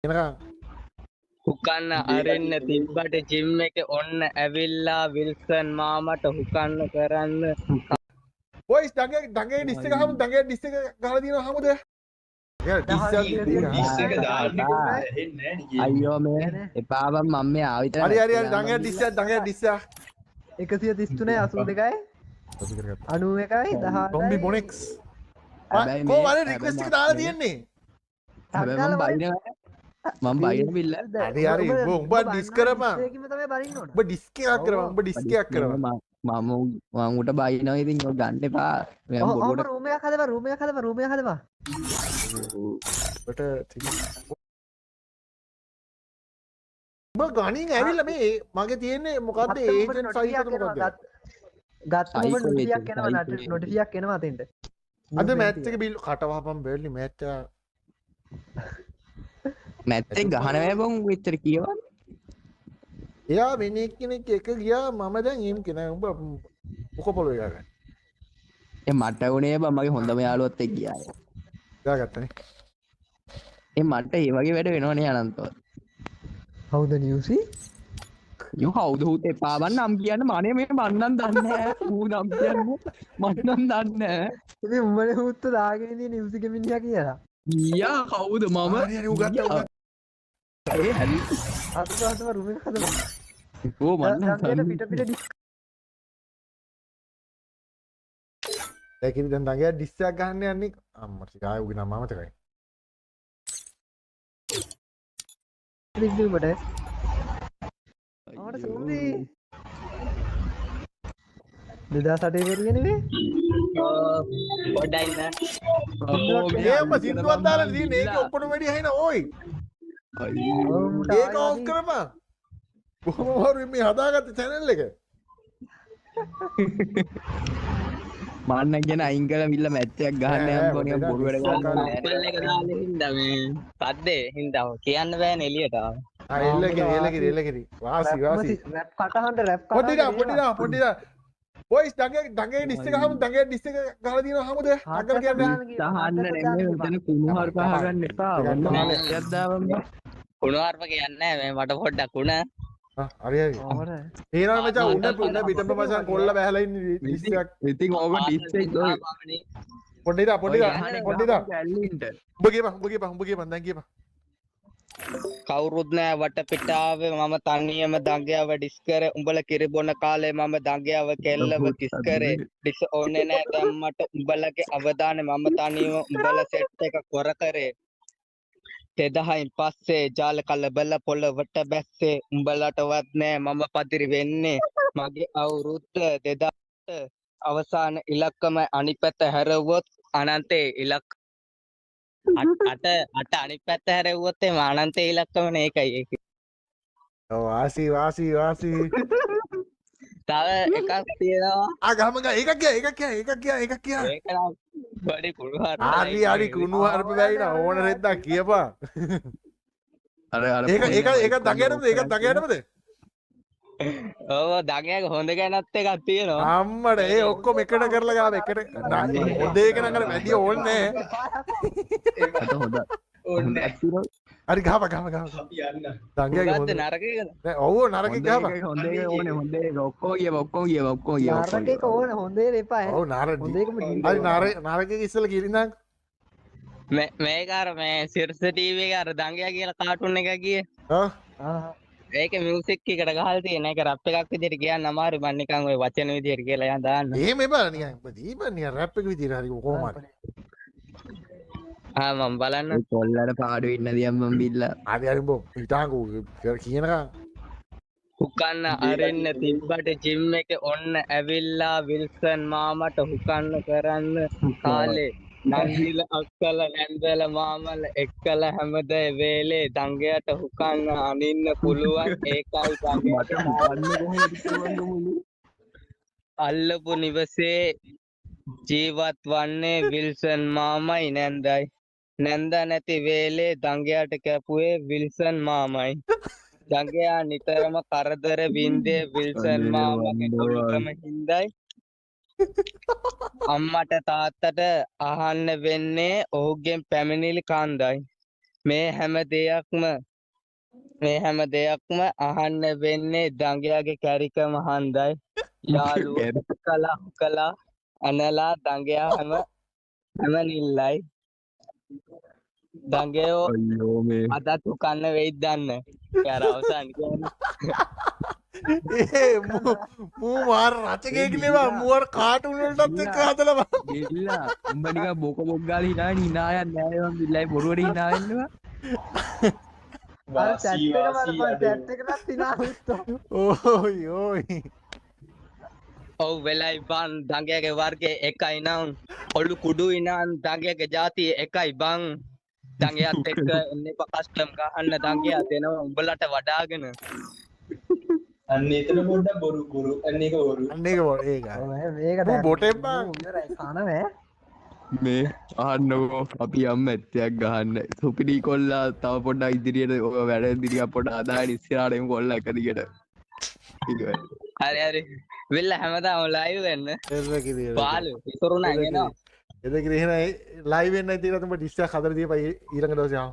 එනකම් හුකන්න අරින්න තිබ්බට ජිම් එක ඔන්න ඇවිල්ලා විල්සන් මාමට හුකන්න කරන්න බොයිස් දඟේ ඩිස් එක හමු දඟේ ඩිස් එක ගහලා දිනවා හමුද අයියෝ මේ එපා බං මම මේ ආවිතර හරි දඟේ ඩිස් එක 133 82යි 91යි 10යි කොම්බි මොනෙක්ස් හැබැයි කො මේ- වල රික්වෙස්ට් එක දාලා තියෙන්නේ හැබැයි මම බයින බිල්ල හරි උඹ ඩිස් කරපන් ඒකම තමයි බලින්න ඕන උඹ ඩිස් එකක් කරපන් උඹ ඩිස් එකක් කරපන් මම උට බයිනවා ඉතින් ඔය ගන්න එපා මම ඔහොම බොරුවට රූම් එකක් හදපන් රූම් එකක් හදපන් බට උඹ ගණින් ඇවිල්ලා මේ මගේ තියෙන්නේ මොකද්ද ඒජන්ට් සයිස් එක මොකද්ද ගත්තම Psycho නොටිෆියක් agent, එනවා psycho agent. නොටිෆියක් එනවා අතෙන්ට අද මැච් එක බිල් කටවහපන් බර්ලි මැච් එක මැත්තේ ගහන බං විතර කියවන්න එයා වෙන එක්කෙනෙක් එක ගියා මම දැන් එම් කෙන උඹ මොක පොළොවේ ගන්න මට වුණේ බං මගේ හොඳම යාළුවත් එක්ක ගියා දාගත්තනේ මට ඒ වගේ වැඩ වෙනවනේ අනන්තව හවුද නිව්සි යෝ කවුද හුත් එපා බං නම් කියන්න මනේ මේ මන්නම් දන්නේ නැහැ ඌ නම් කියන්නේ මන්නම් දන්නේ නැහැ ඉතින් උඹනේ හුත්ත දාගෙන ඉන්නේ නිව්සි ගෙමිනියා කියලා ඊයා කවුද මම හරි හරි උගත්තා ඒ හරි අතට රූම් එක හදපන් ඕ මන්නම් දඟේට පිට පිට ඩිස් ඒකෙදි දැන් දඟයා ඩිස් එකක් ගන්න යන්නේ අම්මා ටික ආයෙ උගේ නම මතකයි රිව්වට ආවට සුන්දි 2008 වෙරිය නෙවේ පොඩ්ඩයි ඉන්න ඒ උඹ සින්දුවක් දාලා තියෙන්නේ ඒක ඔක්කොම වැඩි හයින ඕයි ඒක ඔෆ් කරපන් කොහොම හරි මේ හදාගත්ත channel එක මන්න ගැන අයින් කරලා මිල්ල මැච් එකක් ගහන්න යන්න ඕනේ බොරු වැඩ ගන්න මොකල් එක දාලා හින්දා මේ සද්දේ හින්දා කියන්න බෑනේ එළියට ආව එල්ලකිරි වාසි රැප් කටහඬ රැප් පොඩිලා බොයිස් දඟේ ඩිස් එක හමු දඟේ ඩිස් එක ගහලා දිනවා හමුද අග්ගල කියන්නේ දහන්න නෙමෙයි මෙතන කුණු හරප ගන්න එපා වන්න මැච්චක් දාවම් කුණු හarpa කියන්නේ නැහැ මේ මට පොඩ්ඩක් උණ හරි ඒනවා මචං උන්න පිටම මචං කොල්ල බහැලා ඉන්නේ ඩිස් එකක් ඉතින් ඕක ඩිස් එක පොඩිලා ගැල්ලින්ට උඹ කියපන් දැන් කියපන් කවුරුත් නෑ වටපිටාවේ මම තනියම දඟයව ඩිස් කරේ උඹල කිරි බොන කාලේ මම දඟයව කෙල්ලව කිස් කරේ ඩිස් ඕනේ නෑ දැම්මට උඹලගේ අවදානේ මම තනියම උඹල සෙට් එක කොර කරේ තෙදහයින් පස්සේ ජාල කලබල පොළවට බැස්සේ උඹලටවත් නෑ මම පදිරි වෙන්නේ මගේ අවුරුද්ද 2000 අවසාන ඉලක්කම අනිපැත හැරවුවොත් අනන්තේ ඉලක්ක අට අනිත් පැත්ත හැරෙව්වොත් එම අනන්තේ ඉලක්කමනේ ඒකයි ඒක. ඔව් වාසි තව එකක් තියෙනවා. ගහම එකක් කිය ඒක නම් බඩේ කුණු හරප. හරි කුණු හරප බැයින ඕන රෙද්දා කියපන්. අර ඒක දඟයටමද? ඔව් දඟයක හොඳ ගැනත් එකක් තියෙනවා. අම්මට ඒ ඔක්කොම එකට කරලා ගාව එකට හොඳ එක නම් අර වැඩි ඕනේ ඕනේ. හරි ගහපන් දඟයක මොකද්ද නරකයකද? නෑ ඔව් නරකෙ ගහපන් හොඳ එක ඕනේ හොඳ එක ඔක්කොම කියව නරකේක ඕන හොඳේ එපා ඔව් නරකෙ ඉස්සෙල්ලා කිරින්නම් මේක අර මේ සිරස ටීවී එක අර දඟයා කියලා කාටුන් එක ගියේ. ඒක මියුසික් එකට ගහලා තියෙන එක රැප් එකක් විදිහට කියන්න අමාරුයි මම නිකන් ওই වචන විදිහට කියලා යන් දාන්න. එහෙම එපා නිකන් දීපන් නිකන් රැප් එක විදිහට හරි කොහොම හරි. මම බලන්න. කොල්ලට පාඩු ඉන්න දියම් මම බිල්ලා. හරි උඹ හිතාංකෝ කියනකම් හුකන්න අරින්න තිබ්බට ජිම් එක ඔන්න ඇවිල්ලා විල්සන් මාමට හුකන්න කරන්න කාලේ නංගිල අක්කල නැන්දල මාමල එක්කල හැමද වේලේ දඟයට හුකන්න අනින්න පුළුවන් ඒකයි අල්ලපු නිවසේ ජීවත් වන්නේ විල්සන් මාමයි නැන්දයි නැන්ද නැති වේලේ දඟයට කැපුවේ විල්සන් මාමයි දඟයා නිතරම කරදර වින්දේ විල්සන් මාමගේ කොල්කම හින්දයි අම්මට තාත්තට අහන්න වෙන්නේ ඔහුගෙන් පැමිණිලි කන්දයි මේ හැම දෙයක්ම අහන්න වෙන්නේ දඟයාගේ කැරිකම හන්දයි යාළුවෝ කලා අනලා දඟයා හැම නිල්ලයි දඟයෝ අයියෝ මේ අදත් උකන්න වෙයිද දන්න යාර අවසන් කියන්නේ මූ මාර රචකයෙක් නෙවා මුවර් කාටුන් වලටත් එක්ක හදලා බං. බිල්ලා උඹ නිකන් බොක බොක් ගාලා හිනාගෙන හිනායන් නෑ මම බිල්ලයි බොරුවට හිනාවෙන්නවා අර chat එක බලපන් chat එකටත් තිනාවිත්තෝ ඕයි ඕයි. ඔව් වෙලයි බං දඟයාගේ වර්ගය එකයි නම් ඔලු කුඩුයි නම් දඟයාගේ ජාතිය එකයි බං දඟයාත් එක්ක එන්නේ පකස්ටම් ගහන්න දඟයා දෙනවා උඹලට වඩාගෙන අන්න එතන පොඩ්ඩක් බොරු අන්න එක බොරු අන්න ඒක බෝ ඒක. මේක ඌ බොටෙක් බං. කනවෑ මේ අහන්නකෝ අපි යම් ඇත්තයක් ගහන්න සුපිඩි කොල්ලා තව පොඩ්ඩක් ඉදිරියට ඔය වැඩ ඉදිරියක් පොඩ්ඩක් අදාගෙන ඉස්සරහට එමු කොල්ලා එක දිගට හරි වෙල්ල හැමදාම ලයිව් වෙන්න එද කිරිය. පාලු ඉතුරුනා එනවා එද කිරිය එහෙනම් ලයිව් වෙන්න ඉතින් උඹ ඩිස් එකක් හදලා දීපයි ඊළඟ දවසේ ආව.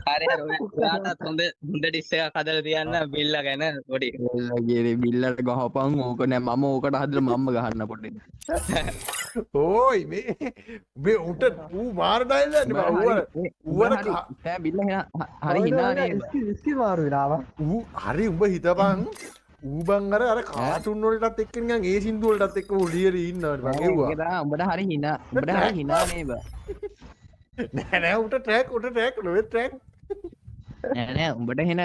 හරි ඔයාලට හොඳ ඩිස් එකක් හදලා තියන්න බිල්ල ගැන පොඩි කොල්ලාගේ බිල්ලට ගහපන් ඕක නෑ මම ඕකට හදලා මම්ම ගහන්න පොඩ්ඩක් ඕයි මේ උට ඌ මාර ඩයිල් යන්නේ බං. ඌවර නෑ බිල්ල හරි හිනානේ ඉස්කි මාරු වෙනවා ඌ හරි උඹ හිතපන් ඌ බං අර කාටුන් වලටත් එක්ක නිකන් ඒ සින්දු වලටත් එක්ක උලියරි ඉන්නවා බං ඒවා. උඹට හරි හිනානේ බා නෑ නෑ උට ට්‍රැක් නොවේ ට්‍රැක්. නෑ උඹට එන